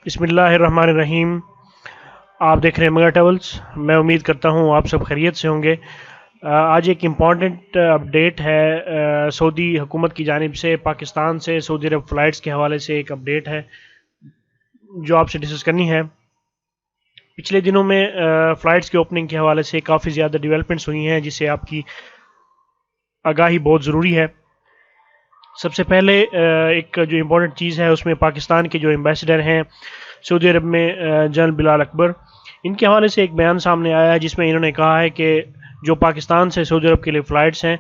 بسم اللہ الرحمن الرحیم۔ آپ دیکھ رہے ہیں مگا ٹریولز۔ میں امید کرتا ہوں آپ سب خیریت سے ہوں گے۔ آج ایک امپورٹنٹ اپڈیٹ ہے سعودی حکومت کی جانب سے، پاکستان سے سعودی عرب فلائٹس کے حوالے سے ایک اپڈیٹ ہے جو آپ سے ڈسکس کرنی ہے۔ پچھلے دنوں میں فلائٹس کے اوپننگ کے حوالے سے کافی زیادہ ڈیولپمنٹس ہوئی ہیں جس سے آپ کی آگاہی بہت ضروری ہے۔ سب سے پہلے ایک جو امپورٹنٹ چیز ہے اس میں پاکستان کے جو ایمبیسڈر ہیں سعودی عرب میں، جنرل بلال اکبر، ان کے حوالے سے ایک بیان سامنے آیا ہے جس میں انہوں نے کہا ہے کہ جو پاکستان سے سعودی عرب کے لیے فلائٹس ہیں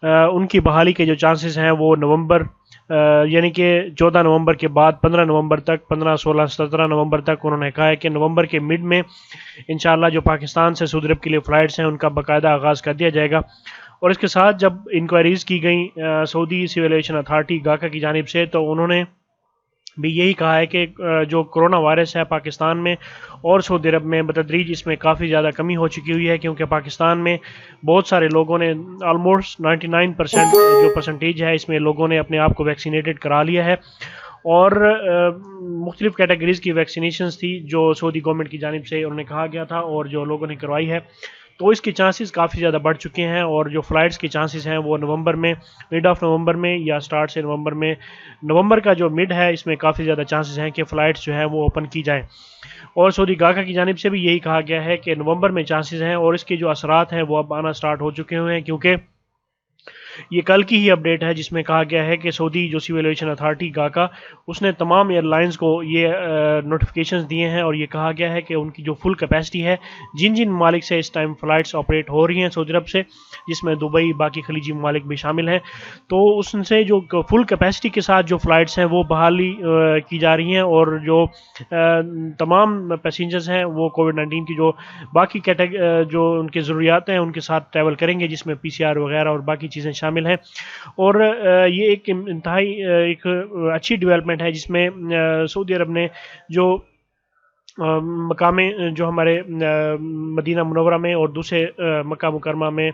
ان کی بحالی کے جو چانسز ہیں وہ نومبر، یعنی کہ 14 نومبر کے بعد 15 نومبر تک، 15 16 17 نومبر تک انہوں نے کہا ہے کہ نومبر کے مڈ میں انشاءاللہ جو پاکستان سے سعودی عرب کے لیے فلائٹس ہیں ان کا باقاعدہ آغاز کر دیا جائے گا۔ اور اس کے ساتھ جب انکوائریز کی گئیں سعودی سول ایویشن اتھارٹی گاکا کی جانب سے، تو انہوں نے بھی یہی کہا ہے کہ جو کرونا وائرس ہے پاکستان میں اور سعودی عرب میں بتدریج اس میں کافی زیادہ کمی ہو چکی ہوئی ہے، کیونکہ پاکستان میں بہت سارے لوگوں نے آلموسٹ 99% جو پرسنٹیج ہے اس میں لوگوں نے اپنے آپ کو ویکسینیٹڈ کرا لیا ہے۔ اور مختلف کیٹیگریز کی ویکسینیشنز تھی جو سعودی گورنمنٹ کی جانب سے انہوں نے کہا گیا تھا اور جو لوگوں نے کروائی ہے، تو اس کے چانسز کافی زیادہ بڑھ چکے ہیں۔ اور جو فلائٹس کے چانسز ہیں وہ نومبر میں، مڈ آف نومبر میں یا سٹارٹ سے نومبر میں، نومبر کا جو مڈ ہے اس میں کافی زیادہ چانسز ہیں کہ فلائٹس جو ہے وہ اوپن کی جائیں۔ اور سعودی گاکا کی جانب سے بھی یہی کہا گیا ہے کہ نومبر میں چانسز ہیں، اور اس کے جو اثرات ہیں وہ اب آنا سٹارٹ ہو چکے ہوئے ہیں، کیونکہ یہ کل کی ہی اپڈیٹ ہے جس میں کہا گیا ہے کہ سعودی جو سول ایویشن اتھارٹی گاکا اس نے تمام ایئر لائنز کو یہ نوٹیفیکیشنز دیے ہیں اور یہ کہا گیا ہے کہ ان کی جو فل کیپیسٹی ہے، جن ممالک سے اس ٹائم فلائٹس آپریٹ ہو رہی ہیں سعودی عرب سے، جس میں دبئی، باقی خلیجی ممالک بھی شامل ہیں، تو اس سے جو فل کیپیسٹی کے ساتھ جو فلائٹس ہیں وہ بحالی کی جا رہی ہیں، اور جو تمام پیسنجرز ہیں وہ کووڈ-19 کی جو باقی جو ان کے ضروریات ہیں ان کے ساتھ ٹریول کریں گے، جس میں PCR وغیرہ اور باقی چیزیں شامل ہیں۔ اور یہ ایک انتہائی ایک اچھی ڈیولپمنٹ ہے جس میں سعودی عرب نے جو مقام جو ہمارے مدینہ منورہ میں اور دوسرے مکہ مکرمہ میں،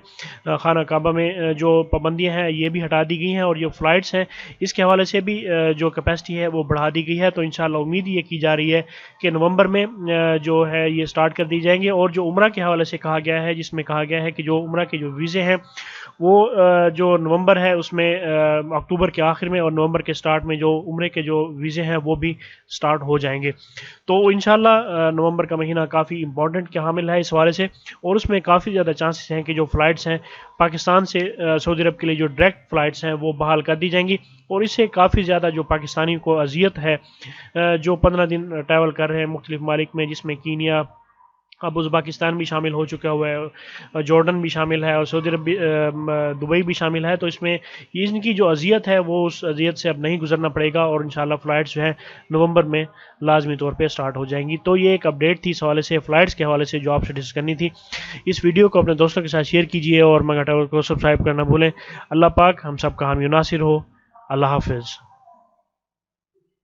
خانہ کعبہ میں جو پابندیاں ہیں یہ بھی ہٹا دی گئی ہیں، اور جو فلائٹس ہیں اس کے حوالے سے بھی جو کیپیسٹی ہے وہ بڑھا دی گئی ہے۔ تو انشاءاللہ امید یہ کی جا رہی ہے کہ نومبر میں جو ہے یہ سٹارٹ کر دی جائیں گے۔ اور جو عمرہ کے حوالے سے کہا گیا ہے، جس میں کہا گیا ہے کہ جو عمرہ کے جو ویزے ہیں وہ جو نومبر ہے اس میں اکتوبر کے آخر میں اور نومبر کے سٹارٹ میں جو عمرے کے جو ویزے ہیں وہ بھی سٹارٹ ہو جائیں گے۔ تو انشاءاللہ نومبر کا مہینہ کافی امپورٹنٹ کے حامل ہے اس حوالے سے، اور اس میں کافی زیادہ چانسز ہیں کہ جو فلائٹس ہیں پاکستان سے سعودی عرب کے لیے جو ڈائریکٹ فلائٹس ہیں وہ بحال کر دی جائیں گی، اور اس سے کافی زیادہ جو پاکستانی کو اذیت ہے، جو 15 دن ٹریول کر رہے ہیں مختلف ممالک میں، جس میں کینیا، اب ازبکستان بھی شامل ہو چکا ہوا ہے، جارڈن بھی شامل ہے، اور سعودی عرب بھی، دبئی بھی شامل ہے، تو اس میں یہ ان کی جو اذیت ہے وہ اس اذیت سے اب نہیں گزرنا پڑے گا، اور انشاءاللہ فلائٹس جو ہے نومبر میں لازمی طور پہ سٹارٹ ہو جائیں گی۔ تو یہ ایک اپڈیٹ تھی اس حوالے سے، فلائٹس کے حوالے سے جو آپ سے ڈسکس کرنی تھی۔ اس ویڈیو کو اپنے دوستوں کے ساتھ شیئر کیجیے اور مگا ٹاور کو سبسکرائب کرنا بھولیں۔ اللہ پاک ہم سب کا حامی و ناصر ہو۔ اللہ حافظ۔